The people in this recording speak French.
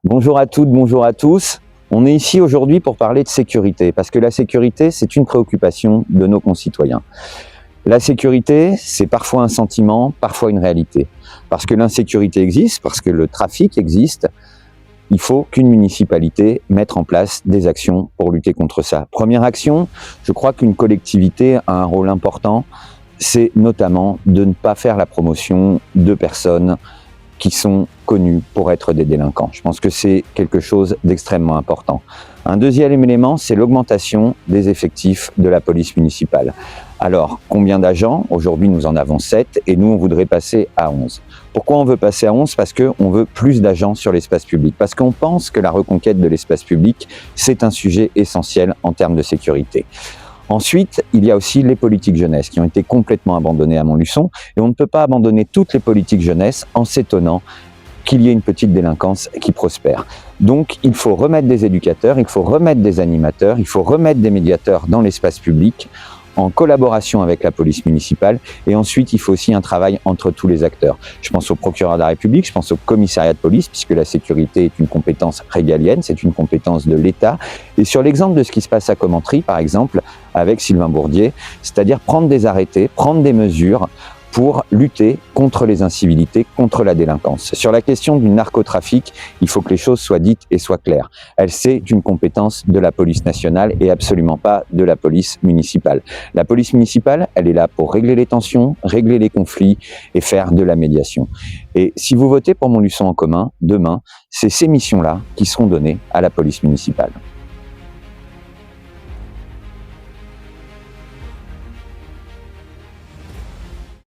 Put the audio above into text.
Bonjour à toutes, bonjour à tous. On est ici aujourd'hui pour parler de sécurité, parce que la sécurité, c'est une préoccupation de nos concitoyens. La sécurité, c'est parfois un sentiment, parfois une réalité. Parce que l'insécurité existe, parce que le trafic existe, il faut qu'une municipalité mette en place des actions pour lutter contre ça. Première action, je crois qu'une collectivité a un rôle important, c'est notamment de ne pas faire la promotion de personnes qui sont connus pour être des délinquants. Je pense que c'est quelque chose d'extrêmement important. Un deuxième élément, c'est l'augmentation des effectifs de la police municipale. Alors, combien d'agents? Aujourd'hui, nous en avons 7 et nous, on voudrait passer à 11. Pourquoi on veut passer à 11? Parce qu'on veut plus d'agents sur l'espace public. Parce qu'on pense que la reconquête de l'espace public, c'est un sujet essentiel en termes de sécurité. Ensuite, il y a aussi les politiques jeunesse qui ont été complètement abandonnées à Montluçon et on ne peut pas abandonner toutes les politiques jeunesse en s'étonnant qu'il y ait une petite délinquance qui prospère. Donc, il faut remettre des éducateurs, il faut remettre des animateurs, il faut remettre des médiateurs dans l'espace public en collaboration avec la police municipale et ensuite il faut aussi un travail entre tous les acteurs. Je pense au procureur de la République, je pense au commissariat de police puisque la sécurité est une compétence régalienne, c'est une compétence de l'État. Et sur l'exemple de ce qui se passe à Commentry par exemple avec Sylvain Bourdier, c'est-à-dire prendre des arrêtés, prendre des mesures pour lutter contre les incivilités, contre la délinquance. Sur la question du narcotrafic, il faut que les choses soient dites et soient claires. C'est une compétence de la police nationale et absolument pas de la police municipale. La police municipale, elle est là pour régler les tensions, régler les conflits et faire de la médiation. Et si vous votez pour Montluçon en commun, demain, c'est ces missions-là qui seront données à la police municipale.